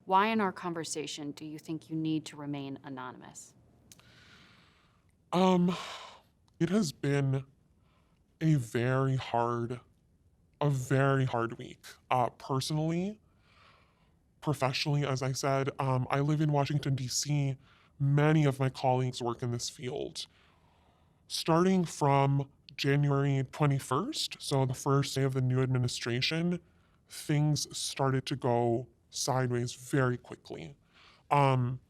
Why in our conversation do you think you need to remain anonymous? Um, it has been a very hard, very hard week. Personally, professionally, as I said, I live in Washington, D.C. Many of my colleagues work in this field. Starting from January 21st, so the first day of the new administration, things started to go sideways very quickly. Um,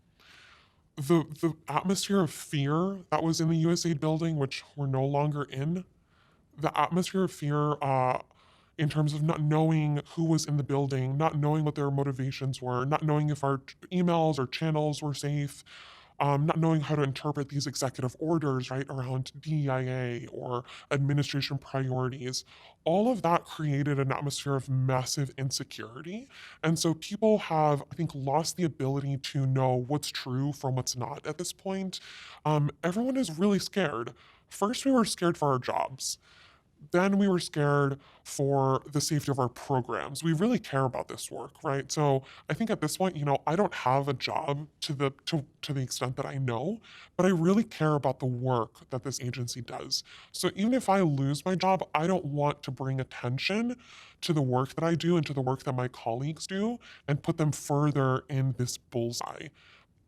the atmosphere of fear that was in the USAID building, which we're no longer in, the atmosphere of fear in terms of not knowing who was in the building, not knowing what their motivations were, not knowing if our emails or channels were safe, not knowing how to interpret these executive orders, right, around DEIA or administration priorities. All of that created an atmosphere of massive insecurity. And so people have, I think, lost the ability to know what's true from what's not at this point. Everyone is really scared. First, we were scared for our jobs. Then we were scared for the safety of our programs. We really care about this work, right? So I think at this point, I don't have a job to the extent that I know, but I really care about the work that this agency does. So even if I lose my job, I don't want to bring attention to the work that I do and to the work that my colleagues do and put them further in this bullseye.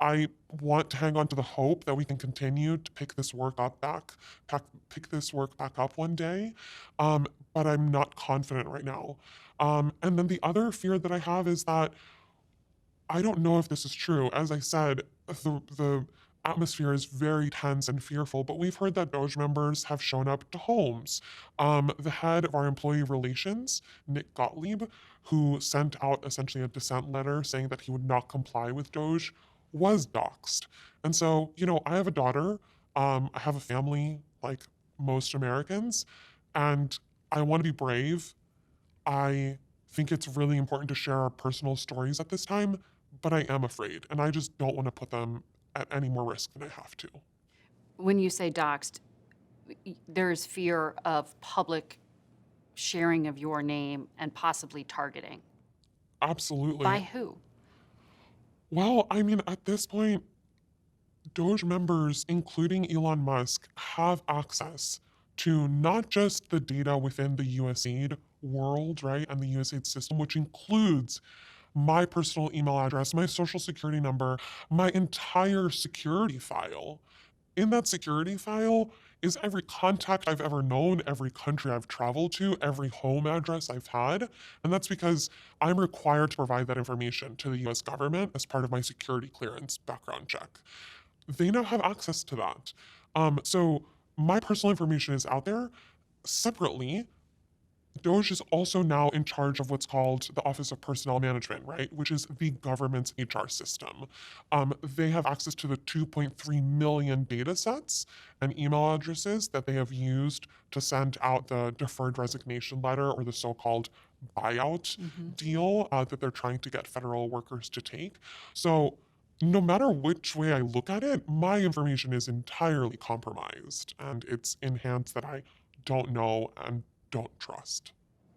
I want to hang on to the hope that we can continue to pick this work back up one day, but I'm not confident right now. And then the other fear that I have is that I don't know if this is true. As I said, the atmosphere is very tense and fearful, but we've heard that Doge members have shown up to homes. The head of our employee relations, Nick Gottlieb, who sent out essentially a dissent letter saying that he would not comply with Doge, was doxxed. And so, I have a daughter, I have a family like most Americans, and I want to be brave. I think it's really important to share our personal stories at this time, but I am afraid, and I just don't want to put them at any more risk than I have to. When you say doxed, there's fear of public sharing of your name and possibly targeting. Absolutely. By who? Well, I mean, at this point, Doge members, including Elon Musk, have access to not just the data within the USAID world, right, and the USAID system, which includes my personal email address, my social security number, my entire security file. In that security file is every contact I've ever known, every country I've traveled to, every home address I've had. And that's because I'm required to provide that information to the US government as part of my security clearance background check. They now have access to that. So my personal information is out there. Separately, Doge is also now in charge of what's called the Office of Personnel Management, right, which is the government's HR system. They have access to the 2.3 million data sets and email addresses that they have used to send out the deferred resignation letter or the so-called buyout deal that they're trying to get federal workers to take. So no matter which way I look at it, my information is entirely compromised, and it's in hands that I don't know and don't trust.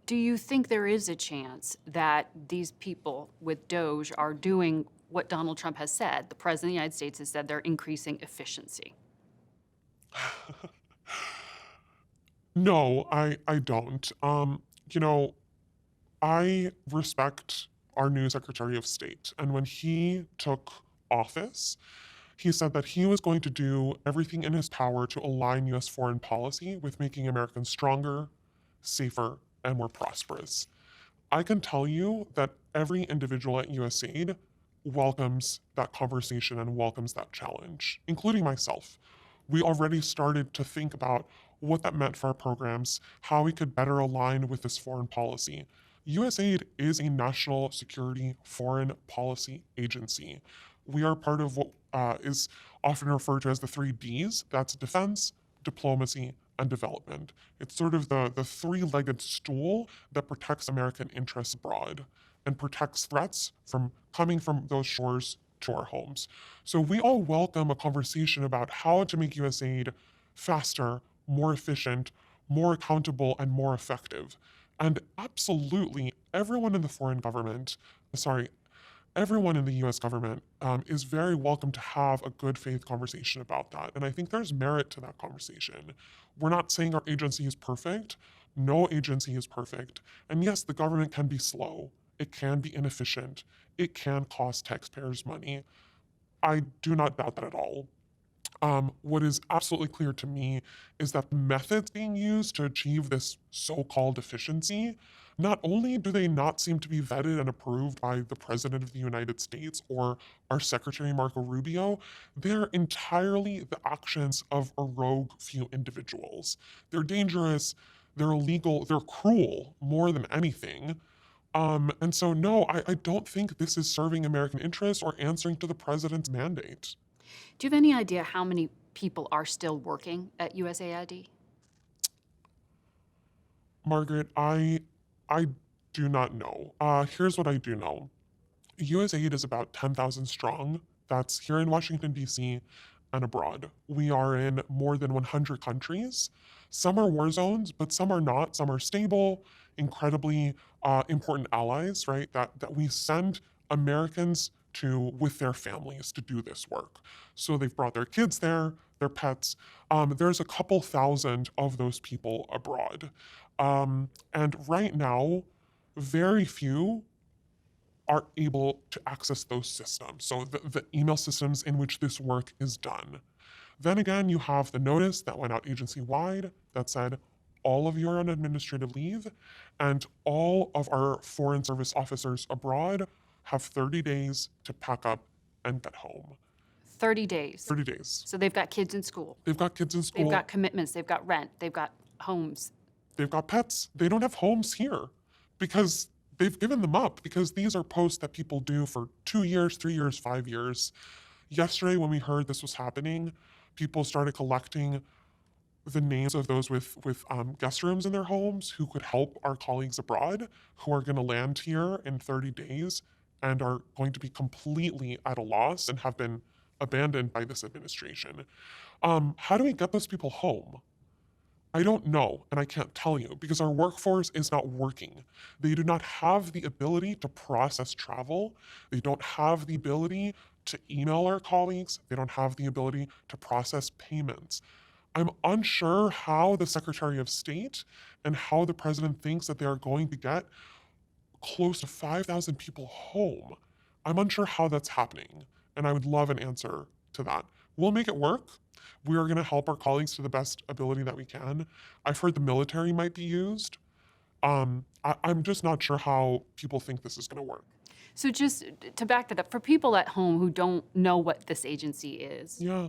Do you think there is a chance that these people with Doge are doing what Donald Trump has said? The president of the United States has said they're increasing efficiency. No, I don't. I respect our new Secretary of State. And when he took office, he said that he was going to do everything in his power to align US foreign policy with making Americans stronger, safer, and more prosperous. I can tell you that every individual at USAID welcomes that conversation and welcomes that challenge, including myself. We already started to think about what that meant for our programs, how we could better align with this foreign policy. USAID is a national security foreign policy agency. We are part of what is often referred to as the three Ds. That's defense, diplomacy, and development. It's sort of the three-legged stool that protects American interests abroad and protects threats from coming from those shores to our homes. So we all welcome a conversation about how to make USAID faster, more efficient, more accountable, and more effective. And absolutely everyone in the foreign government, sorry, everyone in the US government is very welcome to have a good faith conversation about that. And I think there's merit to that conversation. We're not saying our agency is perfect. No agency is perfect. And yes, the government can be slow. It can be inefficient. It can cost taxpayers money. I do not doubt that at all. What is absolutely clear to me is that the methods being used to achieve this so-called efficiency, not only do they not seem to be vetted and approved by the President of the United States or our Secretary Marco Rubio, they're entirely the actions of a rogue few individuals. They're dangerous, they're illegal, they're cruel more than anything. And so, no, I don't think this is serving American interests or answering to the president's mandate. Do you have any idea how many people are still working at USAID? Margaret, I do not know. Here's what I do know. USAID is about 10,000 strong. That's here in Washington, D.C. and abroad. We are in more than 100 countries. Some are war zones, but some are not. Some are stable, incredibly important allies, right? That we send Americans to with their families to do this work. So they've brought their kids there, their pets. There's a couple thousand of those people abroad. And right now, very few are able to access those systems. So the email systems in which this work is done. Then again, you have the notice that went out agency-wide that said, all of you are on administrative leave, and all of our foreign service officers abroad have 30 days to pack up and get home. 30 days. 30 days. So they've got kids in school. They've got kids in school. They've got commitments. They've got rent. They've got homes. They've got pets. They don't have homes here because they've given them up, because these are posts that people do for 2 years, 3 years, 5 years. Yesterday, when we heard this was happening, people started collecting the names of those with guest rooms in their homes who could help our colleagues abroad who are going to land here in 30 days and are going to be completely at a loss and have been abandoned by this administration. How do we get those people home? I don't know, and I can't tell you, because our workforce is not working. They do not have the ability to process travel. They don't have the ability to email our colleagues. They don't have the ability to process payments. I'm unsure how the Secretary of State and how the president thinks that they are going to get close to 5,000 people home. I'm unsure how that's happening, and I would love an answer to that. We'll make it work. We are going to help our colleagues to the best ability that we can. I've heard the military might be used. I'm just not sure how people think this is going to work. So just to back that up, for people at home who don't know what this agency is, Yeah,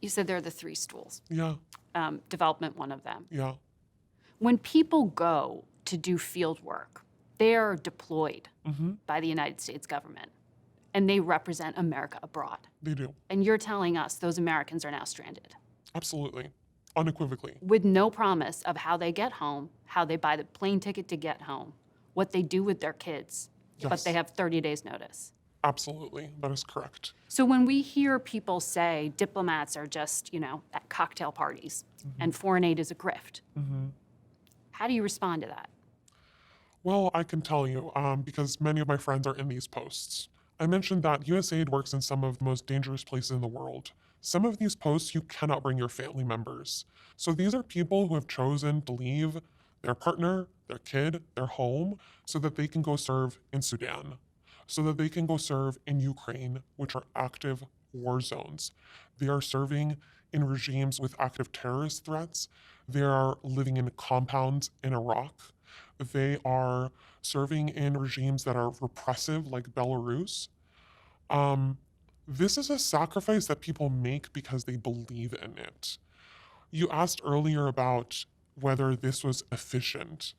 you said there are the three stools. yeah, Development, one of them. yeah. When people go to do field work, they are deployed Mm-hmm. by the United States government, and they represent America abroad. They do. And you're telling us those Americans are now stranded Absolutely. Unequivocally. with no promise of how they get home, how they buy the plane ticket to get home, what they do with their kids, but Yes. they have 30 days notice. Absolutely. That is correct. So when we hear people say diplomats are just, at cocktail parties and foreign aid is a grift, how do you respond to that? Well, I can tell you, because many of my friends are in these posts. I mentioned that USAID works in some of the most dangerous places in the world. Some of these posts, you cannot bring your family members. So these are people who have chosen to leave their partner, their kid, their home, so that they can go serve in Sudan, so that they can go serve in Ukraine, which are active war zones. They are serving in regimes with active terrorist threats. They are living in compounds in Iraq. They are serving in regimes that are repressive, like Belarus. This is a sacrifice that people make because they believe in it. You asked earlier about whether this was efficient.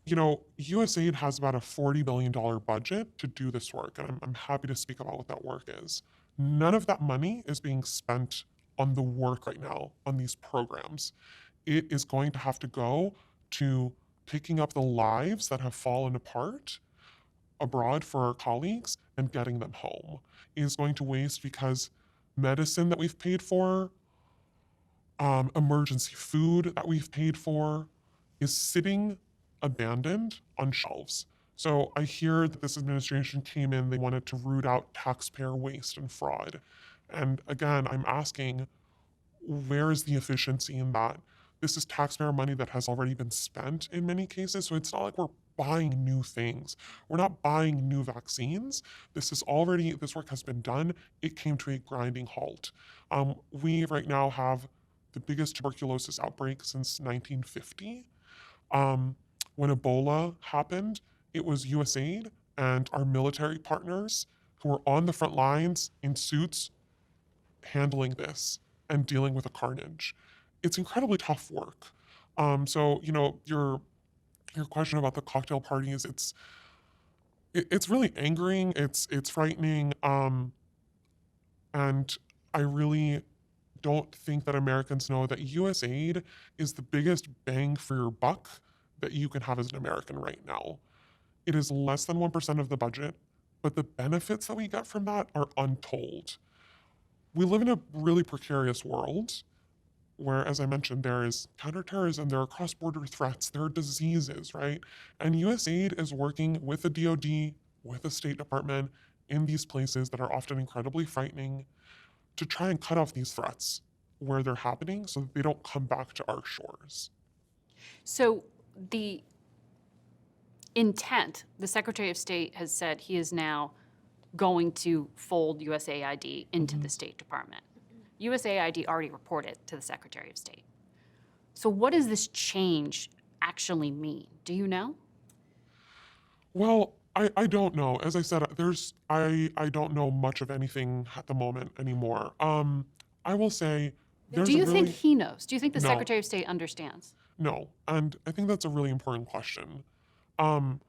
USAID has about a $40 billion budget to do this work, and I'm happy to speak about what that work is. None of that money is being spent on the work right now, on these programs. It is going to have to go to picking up the lives that have fallen apart abroad for our colleagues and getting them home. It is going to waste because medicine that we've paid for, emergency food that we've paid for, is sitting abandoned on shelves. So I hear that this administration came in, they wanted to root out taxpayer waste and fraud. And again, I'm asking, where is the efficiency in that? This is taxpayer money that has already been spent in many cases, so it's not like we're buying new things. We're not buying new vaccines. This work has been done. It came to a grinding halt. We right now have the biggest tuberculosis outbreak since 1950. Um, when Ebola happened, it was USAID and our military partners who were on the front lines in suits handling this and dealing with the carnage. It's incredibly tough work. So your question about the cocktail parties, it's really angering. It's frightening, and I really don't think that Americans know that USAID is the biggest bang for your buck that you can have as an American right now. It is less than 1% of the budget, but the benefits that we get from that are untold. We live in a really precarious world where, as I mentioned, there is counterterrorism, there are cross border threats, there are diseases, right? And USAID is working with the DoD, with the State Department in these places that are often incredibly frightening to try and cut off these threats where they're happening so that they don't come back to our shores. So the intent, the Secretary of State has said he is now going to fold USAID into the State Department. USAID already reported to the Secretary of State. So what does this change actually mean? Do you know? Well, I don't know. As I said, I don't know much of anything at the moment anymore. I will say there's Do you a think really he knows? Do you think the no, Secretary of State understands? no, and I think that's a really important question. Um,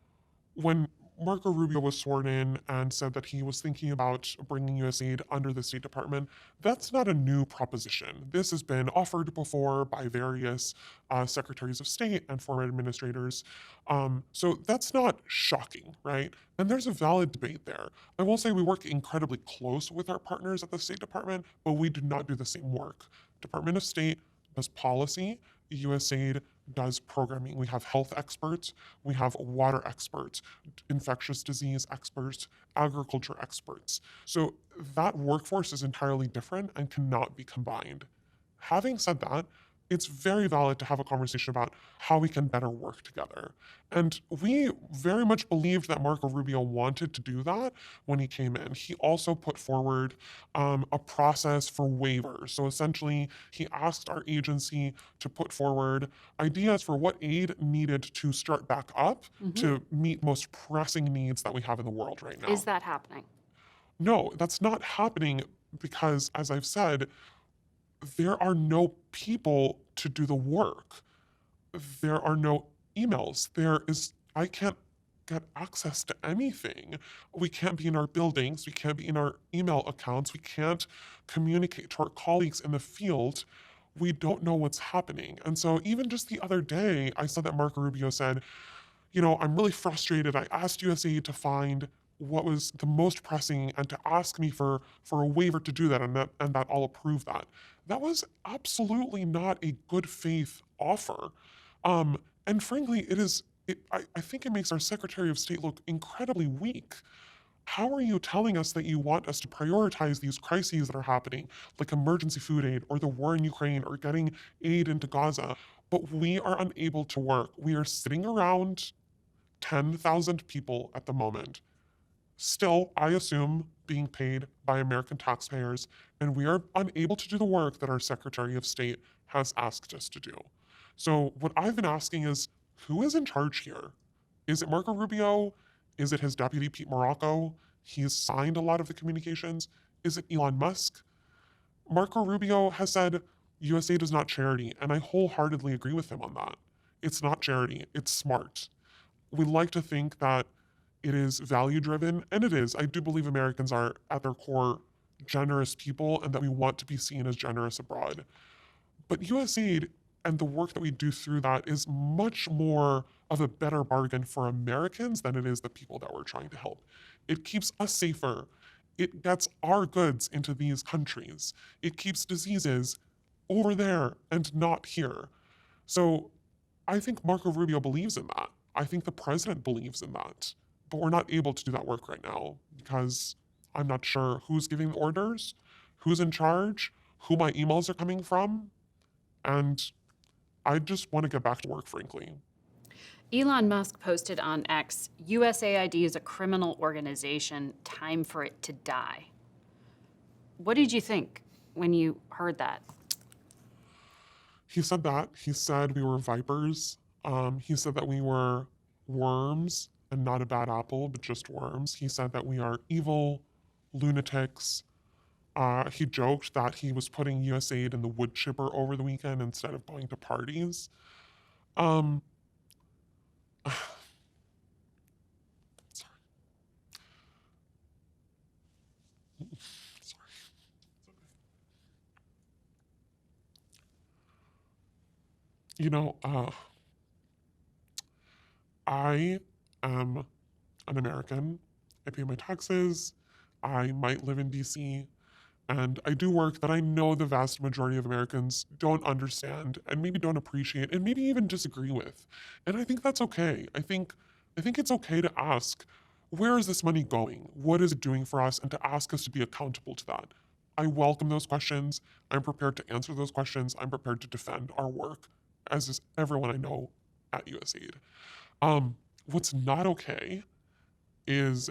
when Marco Rubio was sworn in and said that he was thinking about bringing USAID under the State Department, that's not a new proposition. This has been offered before by various secretaries of state and former administrators. So that's not shocking, right? And there's a valid debate there. I will say we work incredibly close with our partners at the State Department, but we do not do the same work. Department of State does policy, USAID does programming. We have health experts, we have water experts, infectious disease experts, agriculture experts. So that workforce is entirely different and cannot be combined. Having said that, it's very valid to have a conversation about how we can better work together. And we very much believed that Marco Rubio wanted to do that when he came in. He also put forward a process for waivers. So essentially, he asked our agency to put forward ideas for what aid needed to start back up to meet most pressing needs that we have in the world right now. Is that happening? No, that's not happening because, as I've said, there are no people to do the work. There are no emails. I can't get access to anything. We can't be in our buildings. We can't be in our email accounts. We can't communicate to our colleagues in the field. We don't know what's happening. And so even just the other day, I saw that Marco Rubio said, I'm really frustrated. I asked USAID to find what was the most pressing and to ask me for a waiver to do that, and that I'll approve that. That was absolutely not a good faith offer. And frankly, I think it makes our Secretary of State look incredibly weak. How are you telling us that you want us to prioritize these crises that are happening, like emergency food aid or the war in Ukraine or getting aid into Gaza, but we are unable to work? We are sitting around 10,000 people at the moment, still, I assume, being paid by American taxpayers, and we are unable to do the work that our Secretary of State has asked us to do. So what I've been asking is, who is in charge here? Is it Marco Rubio? Is it his deputy, Pete Morocco? He's signed a lot of the communications. Is it Elon Musk? Marco Rubio has said USAID is not charity, and I wholeheartedly agree with him on that. It's not charity, it's smart. We like to think that it is value driven, and it is. I do believe Americans are, at their core, generous people and that we want to be seen as generous abroad. But USAID and the work that we do through that is much more of a better bargain for Americans than it is the people that we're trying to help. It keeps us safer. It gets our goods into these countries. It keeps diseases over there and not here. So I think Marco Rubio believes in that. I think the president believes in that. but we're not able to do that work right now because I'm not sure who's giving the orders, who's in charge, who my emails are coming from, and I just want to get back to work, frankly. Elon Musk posted on X, USAID is a criminal organization, time for it to die. What did you think when you heard that? He said that. He said we were vipers. He said that we were worms and not a bad apple, but just worms. He said that we are evil lunatics. He joked that he was putting USAID in the wood chipper over the weekend instead of going to parties. Um, sorry. Sorry. You know, I am an American. I pay my taxes. I might live in DC. And I do work that I know the vast majority of Americans don't understand and maybe don't appreciate and maybe even disagree with. And I think that's okay. I think it's okay to ask, where is this money going? What is it doing for us? And to ask us to be accountable to that. I welcome those questions. I'm prepared to answer those questions. I'm prepared to defend our work, as is everyone I know at USAID. What's not okay is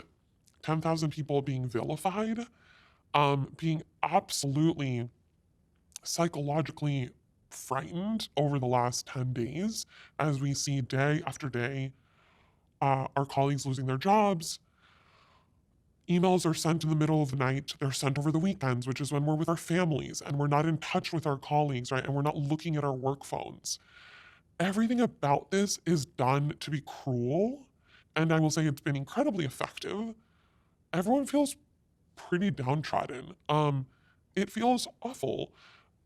10,000 people being vilified, being absolutely psychologically frightened over the last 10 days as we see day after day our colleagues losing their jobs. Emails are sent in the middle of the night. They're sent over the weekends, which is when we're with our families and we're not in touch with our colleagues, right? And we're not looking at our work phones. Everything about this is done to be cruel. And I will say it's been incredibly effective. Everyone feels pretty downtrodden. It feels awful.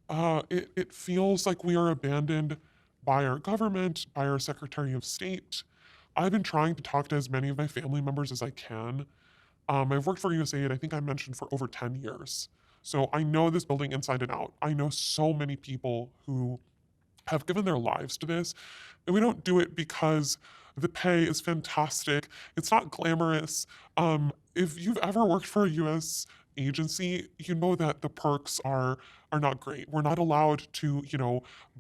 It feels like we are abandoned by our government, by our Secretary of State. I've been trying to talk to as many of my family members as I can. I've worked for USAID, I think I mentioned, for over 10 years. So I know this building inside and out. I know so many people who have given their lives to this. And we don't do it because the pay is fantastic. It's not glamorous. If you've ever worked for a US agency, you know that the perks are not great. We're not allowed to,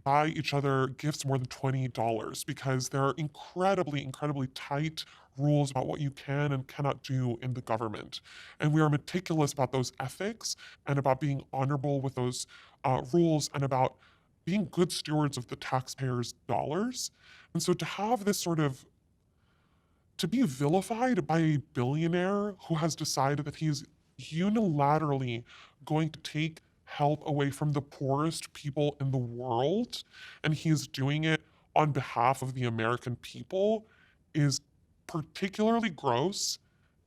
buy each other gifts more than $20 because there are incredibly tight rules about what you can and cannot do in the government. And we are meticulous about those ethics and about being honorable with those rules and about being good stewards of the taxpayers' dollars. And so to have this to be vilified by a billionaire who has decided that he's unilaterally going to take help away from the poorest people in the world, and he's doing it on behalf of the American people, is particularly gross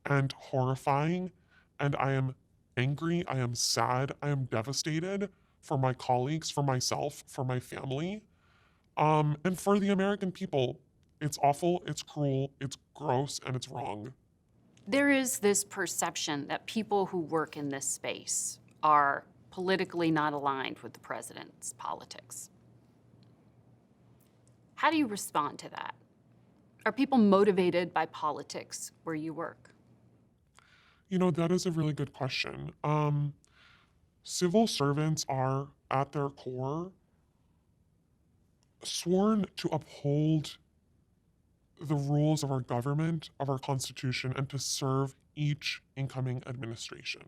and horrifying. And I am angry, I am sad, I am devastated for my colleagues, for myself, for my family, and for the American people. It's awful, it's cruel, it's gross, and it's wrong. There is this perception that people who work in this space are politically not aligned with the president's politics. How do you respond to that? Are people motivated by politics where you work? That is a really good question. Civil servants are, at their core, sworn to uphold the rules of our government, of our constitution, and to serve each incoming administration.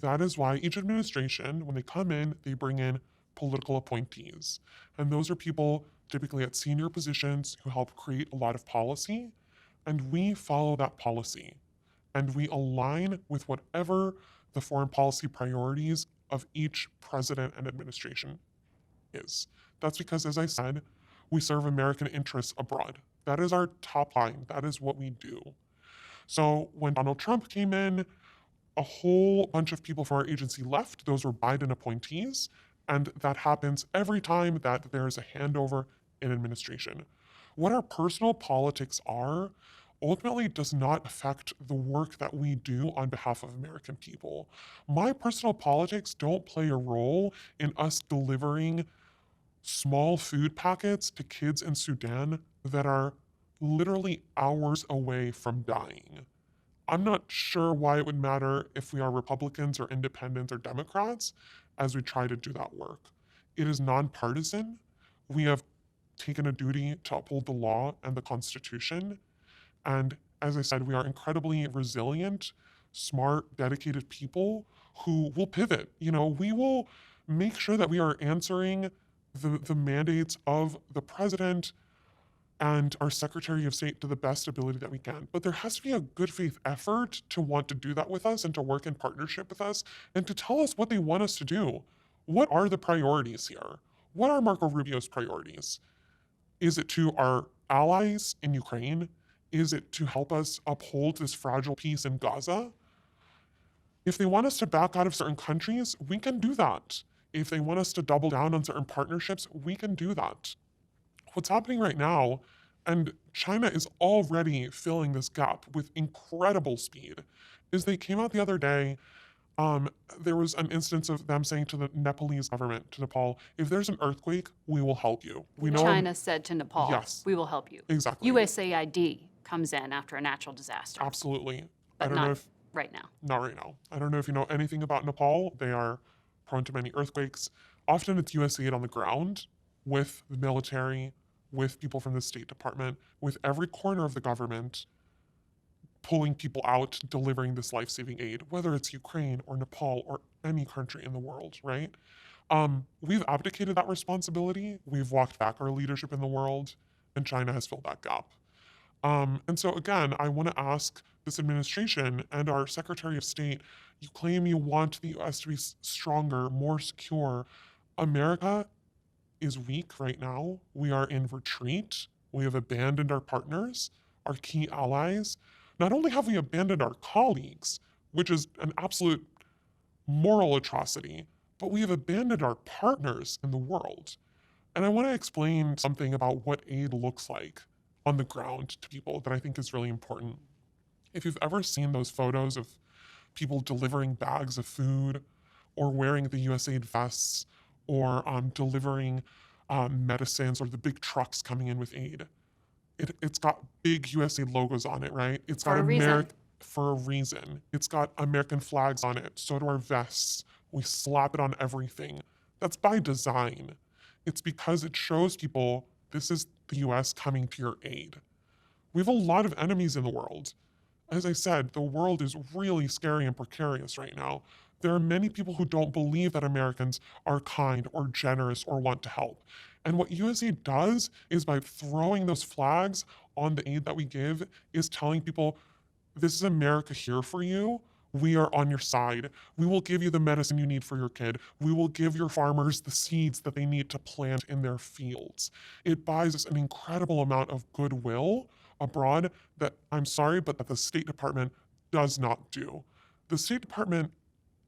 That is why each administration, when they come in, they bring in political appointees. And those are people typically at senior positions who help create a lot of policy. And we follow that policy. And we align with whatever the foreign policy priorities of each president and administration is. That's because, as I said, we serve American interests abroad. That is our top line. That is what we do. So when Donald Trump came in, a whole bunch of people from our agency left. Those were Biden appointees. And that happens every time that there is a handover in administration. What our personal politics are ultimately does not affect the work that we do on behalf of American people. My personal politics don't play a role in us delivering small food packets to kids in Sudan that are literally hours away from dying. I'm not sure why it would matter if we are Republicans or independents or Democrats as we try to do that work. It is nonpartisan. We have taken a duty to uphold the law and the Constitution. And as I said, we are incredibly resilient, smart, dedicated people who will pivot. We will make sure that we are answering the mandates of the president and our Secretary of State to the best ability that we can. But there has to be a good faith effort to want to do that with us and to work in partnership with us and to tell us what they want us to do. What are the priorities here? What are Marco Rubio's priorities? Is it to our allies in Ukraine? Is it to help us uphold this fragile peace in Gaza? If they want us to back out of certain countries, we can do that. If they want us to double down on certain partnerships, we can do that. What's happening right now, and China is already filling this gap with incredible speed, is they came out the other day. There was an instance of them saying to the Nepalese government, to Nepal, if there's an earthquake, we will help you. We know China said to Nepal, Yes. we will help you. Exactly. USAID comes in after a natural disaster. Absolutely. But I don't not know if right now. Not right now. I don't know if you know anything about Nepal. They are prone to many earthquakes. Often it's USAID on the ground with the military, with people from the State Department, with every corner of the government pulling people out, delivering this life-saving aid, whether it's Ukraine or Nepal or any country in the world, right? We've abdicated that responsibility. We've walked back our leadership in the world, and China has filled that gap. And so again, I want to ask this administration and our Secretary of State, you claim you want the US to be stronger, more secure. America is weak right now. We are in retreat. We have abandoned our partners, our key allies. Not only have we abandoned our colleagues, which is an absolute moral atrocity, but we have abandoned our partners in the world. And I want to explain something about what aid looks like on the ground to people that I think is really important. If you've ever seen those photos of people delivering bags of food or wearing the USAID vests or delivering medicines or the big trucks coming in with aid, it's got big USAID logos on it, right? It's got For a reason. For a reason. It's got American flags on it. So do our vests. We slap it on everything. That's by design. It's because it shows people this is the US coming to your aid. We have a lot of enemies in the world. As I said, the world is really scary and precarious right now. There are many people who don't believe that Americans are kind or generous or want to help. And what USAID does is by throwing those flags on the aid that we give, is telling people, this is America here for you. We are on your side. We will give you the medicine you need for your kid. We will give your farmers the seeds that they need to plant in their fields. It buys us an incredible amount of goodwill abroad that, I'm sorry, but that the State Department does not do. The State Department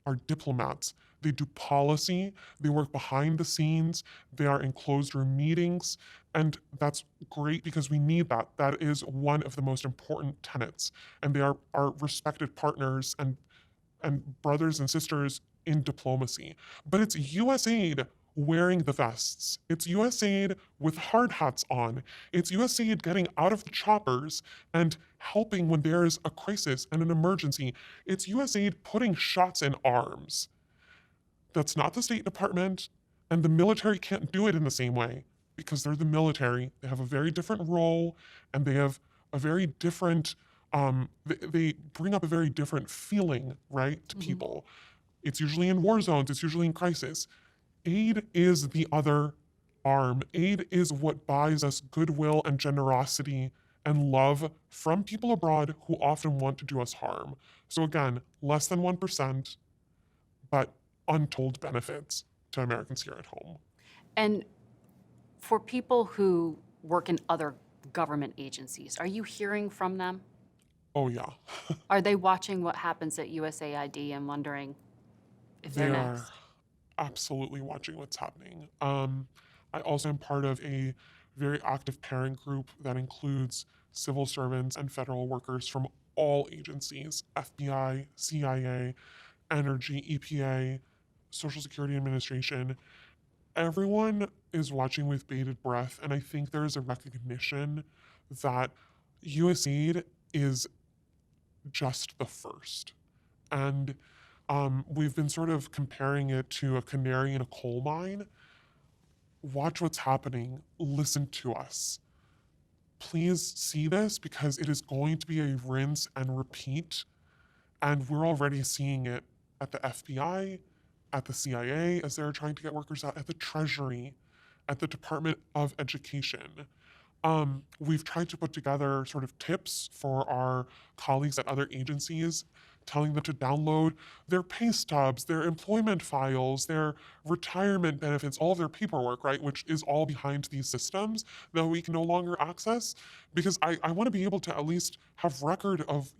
are diplomats. They do policy, they work behind the scenes, they are in closed room meetings, and that's great because we need that. That is one of the most important tenets. And they are our respected partners and brothers and sisters in diplomacy. But it's USAID wearing the vests. It's USAID with hard hats on. It's USAID getting out of the choppers and helping when there is a crisis and an emergency. It's USAID putting shots in arms. That's not the State Department, and the military can't do it in the same way because they're the military. They have a very different role, and they have a very different, they bring up a very different feeling, right, to people. It's usually in war zones, it's usually in crisis. Aid is the other arm. Aid is what buys us goodwill and generosity and love from people abroad who often want to do us harm. So again, less than 1%, but untold benefits to Americans here at home. And for people who work in other government agencies, are you hearing from them? Oh yeah. Are they watching what happens at USAID and wondering if They they're are next? absolutely watching what's happening. I also am part of a very active parent group that includes civil servants and federal workers from all agencies, FBI, CIA, Energy, EPA, Social Security Administration. Everyone is watching with bated breath, and I think there is a recognition that USAID is just the first. And we've been sort of comparing it to a canary in a coal mine. Watch what's happening. Listen to us. Please see this because it is going to be a rinse and repeat. And we're already seeing it at the FBI, at the CIA as they're trying to get workers out, at the Treasury, at the Department of Education. We've tried to put together sort of tips for our colleagues at other agencies, telling them to download their pay stubs, their employment files, their retirement benefits, all of their paperwork, right, which is all behind these systems that we can no longer access. Because I want to be able to at least have record of,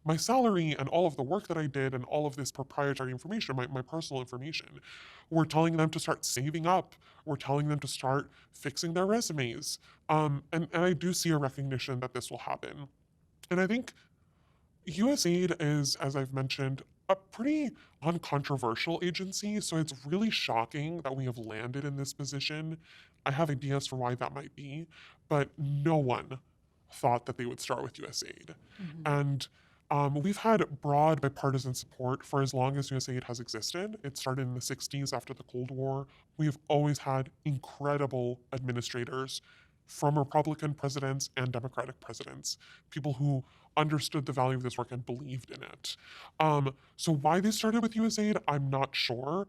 my salary and all of the work that I did and all of this proprietary information, my personal information. We're telling them to start saving up. We're telling them to start fixing their resumes. And I do see a recognition that this will happen. And I think USAID is, as I've mentioned, a pretty uncontroversial agency, so it's really shocking that we have landed in this position. I have ideas for why that might be, but no one thought that they would start with USAID. And we've had broad bipartisan support for as long as USAID has existed. It started in the 60s after the Cold War. We have always had incredible administrators from Republican presidents and Democratic presidents, people who understood the value of this work and believed in it. So why they started with USAID, I'm not sure.